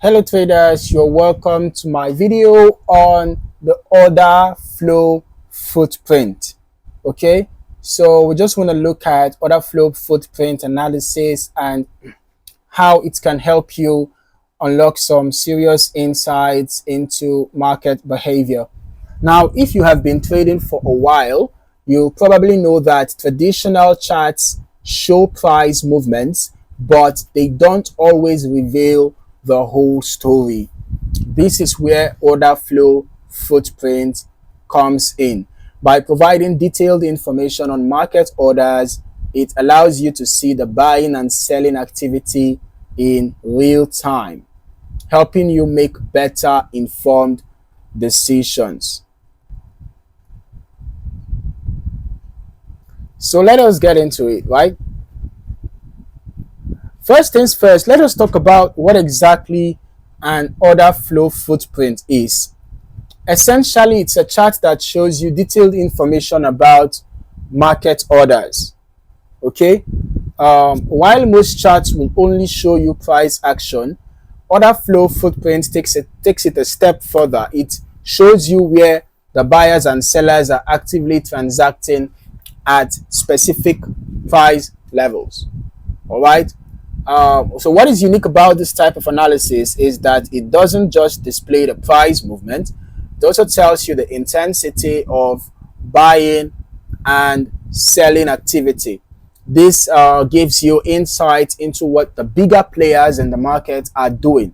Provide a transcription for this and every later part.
Hello traders, you're welcome to my video on the order flow footprint. Okay, so we just want to look at order flow footprint analysis and how it can help you unlock some serious insights into market behavior. Now, if you have been trading for a while, you probably know that traditional charts show price movements, but they don't always reveal the whole story. This is where order flow footprint comes in. By providing detailed information on market orders, it allows you to see the buying and selling activity in real time, helping you make better informed decisions. So let us get into it, right? First things first, let us talk about what exactly an order flow footprint is. Essentially, it's a chart that shows you detailed information about market orders. Okay, while most charts will only show you price action, order flow footprint takes it a step further. It shows you where the buyers and sellers are actively transacting at specific price levels. All right. So what is unique about this type of analysis is that it doesn't just display the price movement, it also tells you the intensity of buying and selling activity. This gives you insight into what the bigger players in the market are doing.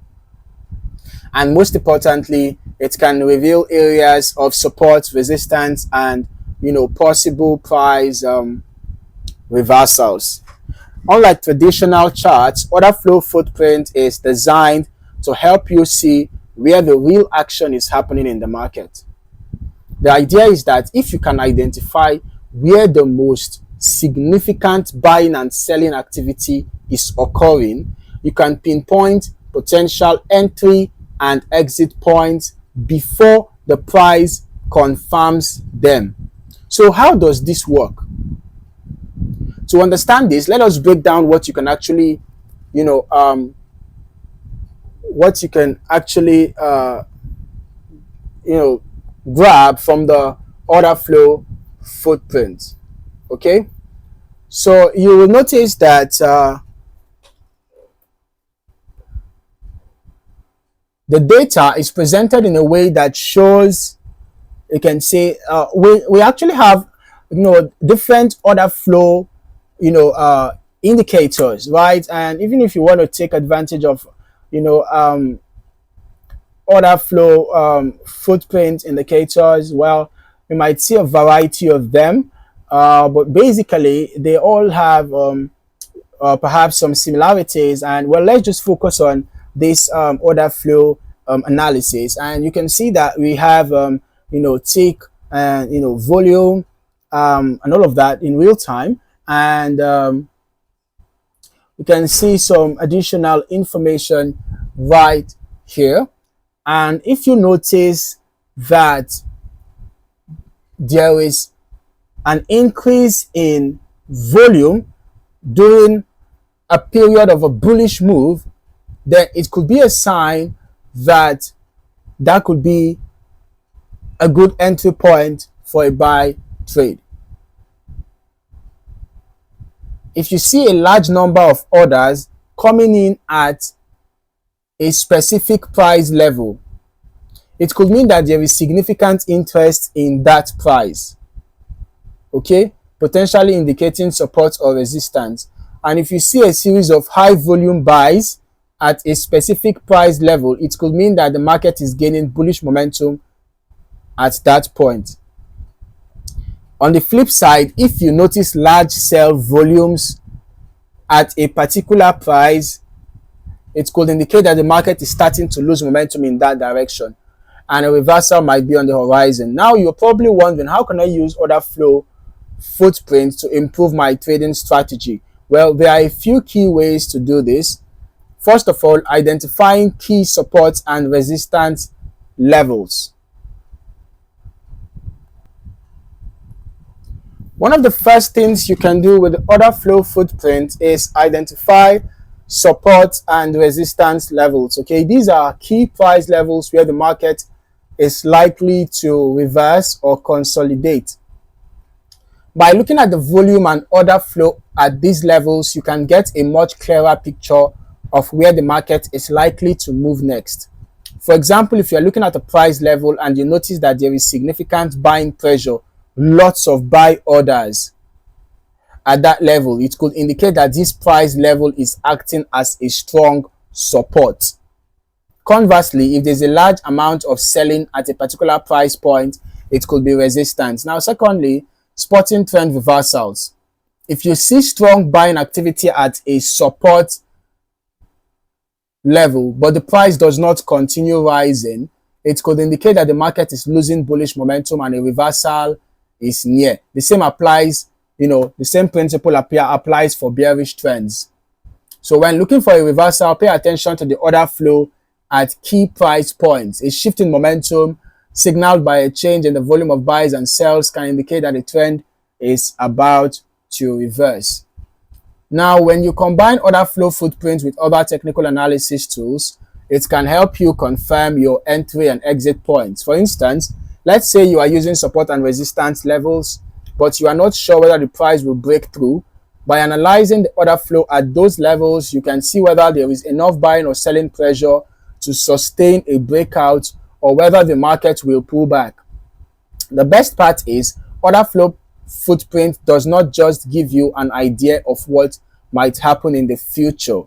And most importantly, it can reveal areas of support, resistance, and possible price reversals. Unlike traditional charts, order flow footprint is designed to help you see where the real action is happening in the market. The idea is that if you can identify where the most significant buying and selling activity is occurring, you can pinpoint potential entry and exit points before the price confirms them. So how does this work? To understand this, let us break down what you can actually, grab from the order flow footprint. Okay, so you will notice that the data is presented in a way that shows, you can say, we actually have different order flow indicators, right? And even if you want to take advantage of order flow footprint indicators, well, you might see a variety of them, but basically they all have perhaps some similarities. And well, let's just focus on this order flow analysis, and you can see that we have tick and volume and all of that in real time. And you can see some additional information right here. And if you notice that there is an increase in volume during a period of a bullish move, then it could be a sign that that could be a good entry point for a buy trade. If you see a large number of orders coming in at a specific price level, it could mean that there is significant interest in that price. Okay, potentially indicating support or resistance. And if you see a series of high volume buys at a specific price level, it could mean that the market is gaining bullish momentum at that point. On the flip side, if you notice large sell volumes at a particular price, it could indicate that the market is starting to lose momentum in that direction, and a reversal might be on the horizon. Now you're probably wondering, how can I use order flow footprints to improve my trading strategy? Well, there are a few key ways to do this. First of all, identifying key support and resistance levels. One of the first things you can do with the order flow footprint is identify support and resistance levels. Okay, these are key price levels where the market is likely to reverse or consolidate. By looking at the volume and order flow at these levels, you can get a much clearer picture of where the market is likely to move next. For example, if you're looking at a price level and you notice that there is significant buying pressure, lots of buy orders at that level, it could indicate that this price level is acting as a strong support. Conversely, if there's a large amount of selling at a particular price point, it could be resistance. Now, secondly, spotting trend reversals. If you see strong buying activity at a support level, but the price does not continue rising, it could indicate that the market is losing bullish momentum and a reversal is near. The same applies, the same principle applies for bearish trends. So when looking for a reversal, pay attention to the order flow at key price points. A shift in momentum signaled by a change in the volume of buys and sells can indicate that the trend is about to reverse. Now, when you combine order flow footprints with other technical analysis tools, it can help you confirm your entry and exit points. For instance, let's say you are using support and resistance levels, but you are not sure whether the price will break through. By analyzing the order flow at those levels, you can see whether there is enough buying or selling pressure to sustain a breakout or whether the market will pull back. The best part is order flow footprint does not just give you an idea of what might happen in the future.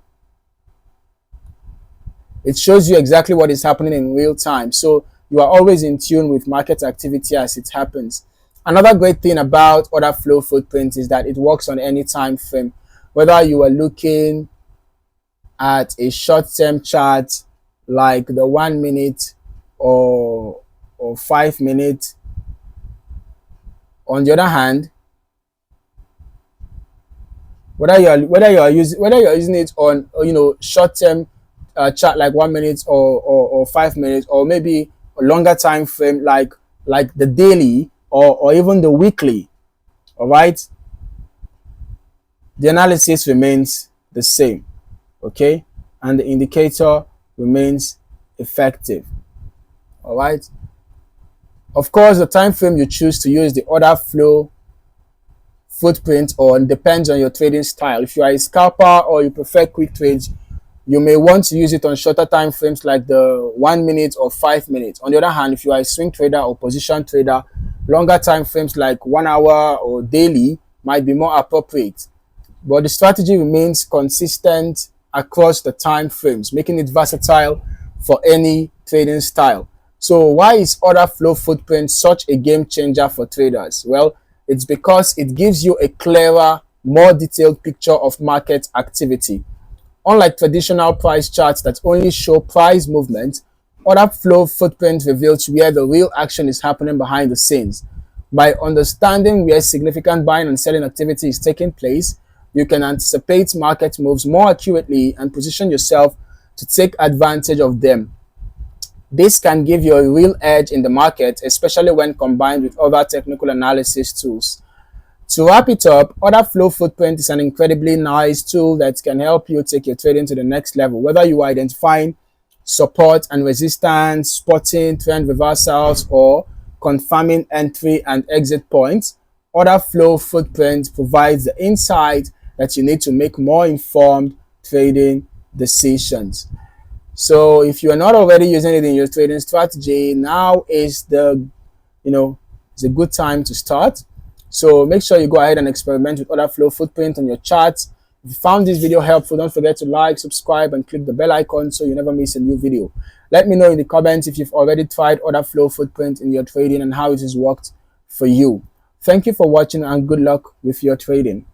It shows you exactly what is happening in real time. So you are always in tune with market activity as it happens. Another great thing about order flow footprint is that it works on any time frame. Whether you are looking at a short-term chart like the 1 minute or 5 minute. On the other hand, whether you're using it on short-term chart like 1 minute or 5 minutes, or maybe a longer time frame like the daily or even the weekly, all right, the analysis remains the same, okay, and the indicator remains effective. All right. Of course, the time frame you choose to use the order flow footprint on depends on your trading style. If you are a scalper or you prefer quick trades, you may want to use it on shorter time frames like the 1 minute or 5 minutes. On the other hand, if you are a swing trader or position trader, longer time frames like 1 hour or daily might be more appropriate. But the strategy remains consistent across the time frames, making it versatile for any trading style. So why is order flow footprint such a game changer for traders? Well, it's because it gives you a clearer, more detailed picture of market activity. Unlike traditional price charts that only show price movement, order flow footprint reveals where the real action is happening behind the scenes. By understanding where significant buying and selling activity is taking place, you can anticipate market moves more accurately and position yourself to take advantage of them. This can give you a real edge in the market, especially when combined with other technical analysis tools. To wrap it up, order flow footprint is an incredibly nice tool that can help you take your trading to the next level. Whether you are identifying support and resistance, spotting trend reversals, or confirming entry and exit points, order flow footprint provides the insight that you need to make more informed trading decisions. So if you are not already using it in your trading strategy, now is it's a good time to start. So make sure you go ahead and experiment with order flow footprint on your charts. If you found this video helpful, don't forget to like, subscribe, and click the bell icon so you never miss a new video. Let me know in the comments if you've already tried order flow footprint in your trading and how it has worked for you. Thank you for watching and good luck with your trading.